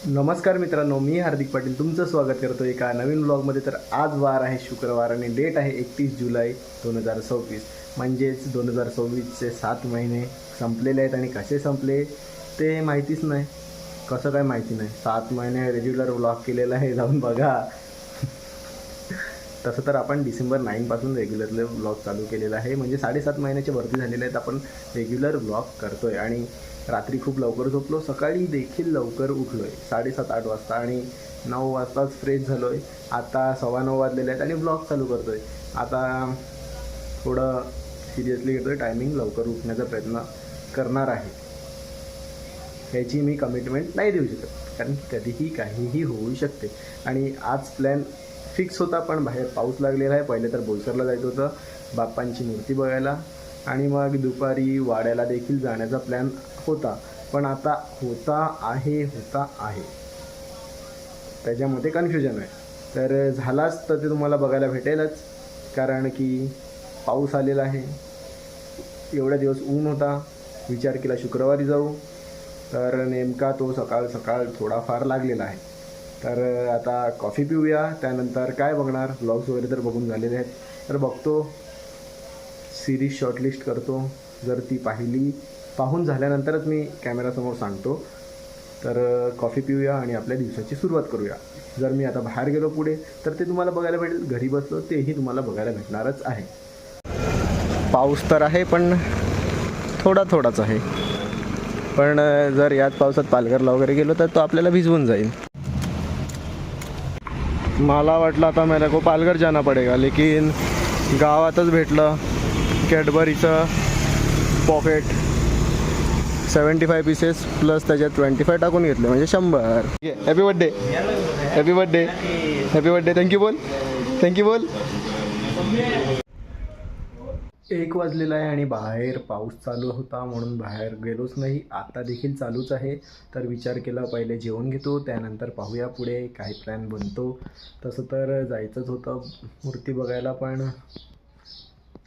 नमस्कार मित्रांनो, मी हार्दिक पाटील तुमचं स्वागत करतो एका नवीन व्लॉगमध्ये. तर आज वार आहे शुक्रवार आणि डेट आहे 31 जुलै 2026. म्हणजेच 2026चे 7 महिने संपलेले आहेत आणि कसे संपले ते माहितीच नाही. कसं काय माहिती नाही. 7 महिने रेग्युलर व्लॉग केलेला आहे, जाऊन बघा. तसं तर आपण डिसेंबर 9पासून रेग्युलरली व्लॉग चालू केलेला आहे. म्हणजे 7.5 महिन्याचे वरती झालेले आहेत आपण रेग्युलर व्लॉग करतो आहे. आणि रात्री खूप लवकर झोपलो, सकाळी देखील लवकर उठलो आहे 7:30-8 वाजता आणि 9 वाजताच फ्रेश झालो आहे. आता 9:15 वाजलेले आहेत आणि व्लॉग चालू करतो आहे. आता थोडं सिरियसली घेतो आहे, टायमिंग लवकर उठण्याचा प्रयत्न करणार आहे. ह्याची मी कमिटमेंट नाही देऊ शकत कारण कधीही काहीही होऊ शकते. आणि आज प्लॅन फिक्स होता पण बाहेर पाऊस लागलेला आहे. पहिले तर बोईसरला जायचं होतं बाप्पांची मूर्ती बघायला आणि मग दुपारी वाड्याला देखील जाण्याचा प्लॅन होता. पण आता होता आहे त्याच्यामध्ये कन्फ्युजन आहे. तर झालाच तर ते तुम्हाला बघायला भेटेलच, कारण की पाऊस आलेला आहे. एवढ्या दिवस ऊन होता, विचार केला शुक्रवारी जाऊ, तर नेमका तो सकाळ थोडाफार लागलेला आहे. तर आता कॉफी पिऊया, त्यानंतर काय बघणार, ब्लॉग्स वगैरे तर बघून झालेले आहेत. तर बघतो, सिरीज शॉर्टलिस्ट करतो. जर ती पाहून झाल्यानंतरच मी कॅमेरासमोर सांगतो. तर कॉफी पिऊया आणि आपल्या दिवसाची सुरुवात करूया. जर मी आता बाहेर गेलो पुढे तर ते तुम्हाला बघायला भेटेल, घरी बसलो तेही तुम्हाला बघायला भेटणारच आहे. पाऊस तर आहे पण थोडाच आहे. पण जर याच पावसात पालघरला वगैरे गेलो तर तो आपल्याला भिजवून जाईल. मला वाटलं आता मेरे को पालघर जाना पडेगा, लेकिन गावातच भेटलं कॅडबरीचं पॉकेट 75 पीसेस प्लस त्याच्यात 25 टाकून घेतले, म्हणजे 100. Happy birthday, happy birthday, happy birthday. Thank you बोल. 1 वाजलेला आहे आणि बाहेर पाऊस चालू होता म्हणून बाहेर गेलोच नाही. आता देखील चालूच आहे. तर विचार केला पहिले जेवण घेतो, त्यानंतर पाहूया पुढे काही प्लॅन बनतो. तसं तर जायचंच होतं मूर्ती बघायला, पण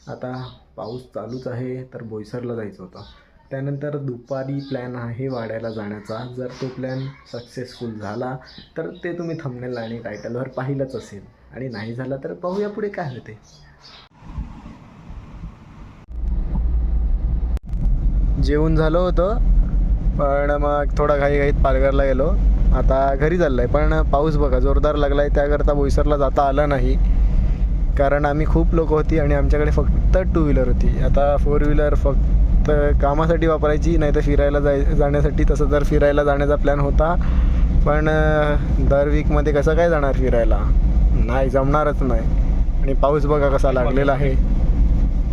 आता पाऊस चालूच आहे तर बोईसरला जायचं होतं. त्यानंतर दुपारी प्लॅन आहे वाड्याला जाण्याचा. जर तो प्लॅन सक्सेसफुल झाला तर ते तुम्ही थंबनेल आणि टायटलवर पाहिलंच असेल, आणि नाही झाला तर पाहूया पुढे काय होते. जेवण झालं होतं पण मग थोडा घाईत पालघरला गेलो. आता घरी चाललं आहे, पण पाऊस बघा जोरदार लागला आहे, त्याकरता बोईसरला जाता आलं नाही. कारण आम्ही खूप लोक होती आणि आमच्याकडे फक्त 2 व्हीलर होती. आता 4 व्हीलर फक्त कामासाठी वापरायची, नाही तर फिरायला जाण्यासाठी. तसं तर फिरायला जाण्याचा प्लॅन होता, पण दर वीकमध्ये कसं काय जाणार फिरायला, नाही जमणारच नाही. आणि पाऊस बघा कसा लागलेला आहे,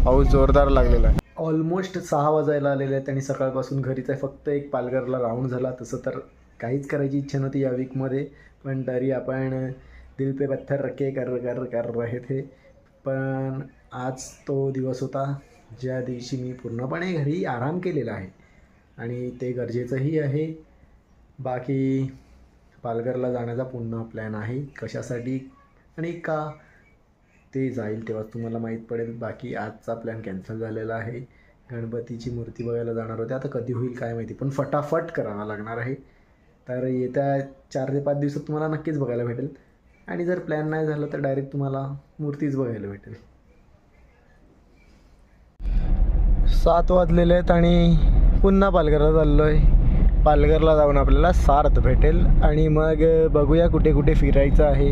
पाऊस जोरदार लागलेला आहे. ऑलमोस्ट 6 वाजायला आलेले आहेत आणि सकाळपासून घरीच आहे. फक्त एक पालघरला राऊंड झाला. तसं तर काहीच करायची इच्छा नव्हती या वीकमध्ये, पण तरी आपण दिल पे पत्थर रखे कर रहे थे. पण आज तो दिवस होता ज्या दिवशी मी पूर्णपणे घरी आराम केलेला आहे आणि ते गरजेचंही आहे. बाकी पालघरला जाण्याचा पुन्हा प्लॅन आहे. कशासाठी आणि का ते जाईल तेव्हा तुम्हाला माहीत पडेल. बाकी आजचा प्लॅन कॅन्सल झालेला आहे. गणपतीची मूर्ती बघायला जाणार होते, आता कधी होईल काय माहिती, पण फटाफट करावा लागणार आहे. तर येत्या 4 ते 5 दिवसात तुम्हाला नक्कीच बघायला भेटेल. आणि जर प्लॅन नाही झालं तर डायरेक्ट तुम्हाला मूर्तीच बघायला भेटेल. 7 वाजलेले आहेत आणि पुन्हा पालघरला चाललो आहे. पालघरला जाऊन आपल्याला सार्थ भेटेल आणि मग बघूया कुठे कुठे फिरायचं आहे.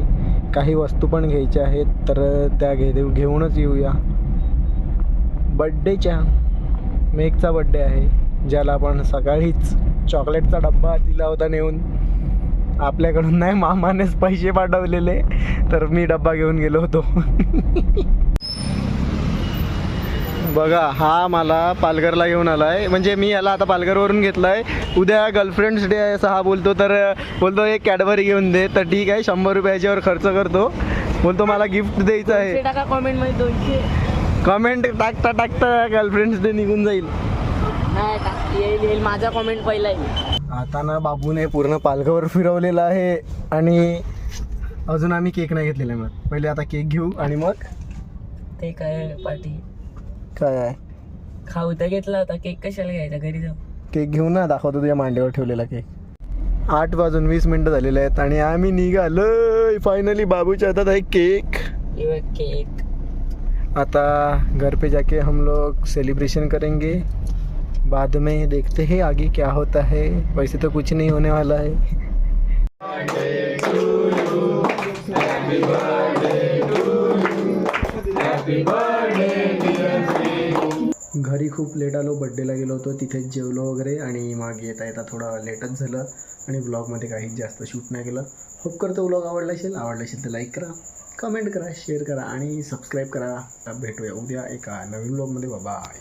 काही वस्तू पण घ्यायच्या आहेत तर त्या घेऊनच येऊया. बड्डेच्या मेघचा बड्डे आहे, ज्याला आपण सकाळीच चॉकलेटचा डब्बा दिला होता नेऊन. आपल्याकडून नाही, मामानेच पैसे पाठवलेले, तर मी डब्बा घेऊन गेलो होतो. बघा, हा मला पालघरला घेऊन आला आहे. म्हणजे मी याला आता पालघरवरून घेतला आहे. उद्या गर्लफ्रेंड्स डे आहे असं हा बोलतो एक कॅडबरी घेऊन दे. तर ठीक आहे, 100 रुपये याच्यावर खर्च करतो. बोलतो मला गिफ्ट द्यायचं आहे. टाका कॉमेंटमध्ये 200 कमेंट टाकता गर्लफ्रेंड्स डे निघून जाईल. नाही येईल माझा कॉमेंट पहिला येईल. आता ना बाबूने पूर्ण पालघर फिरवलेलं आहे आणि अजून आम्ही केक नाही घेतलेला. मग पहिले आता केक घेऊ आणि मग ते काय पार्टी काय आहे खाऊ तर घेतला होता, केक कशाला घ्यायचा, घरी जाऊ. केक घेऊ ना, दाखवतो तुझ्या मांडीवर ठेवलेला केक. 8:20 झालेले आहेत आणि आम्ही निघालोय फायनली. बाबूच्या हातात आहे केक. केक आता घर पे जाके हम लोग सेलिब्रेशन करेंगे. बाद में देखते हैं आगे क्या होता है. वैसे तो कुछ नहीं होने वाला है. घरी खूप लेट आलो. बड्डेला गेलो होतो, तिथेच जेवलो वगैरे आणि मग येता थोडा लेटच झालं आणि व्लॉगमध्ये काही जास्त शूट नाही केलं. होप करतो व्लॉग आवडला असेल तर लाईक करा, कमेंट करा, शेअर करा आणि सबस्क्राईब करा. भेटूया उद्या एका नवीन व्लॉगमध्ये. बाय.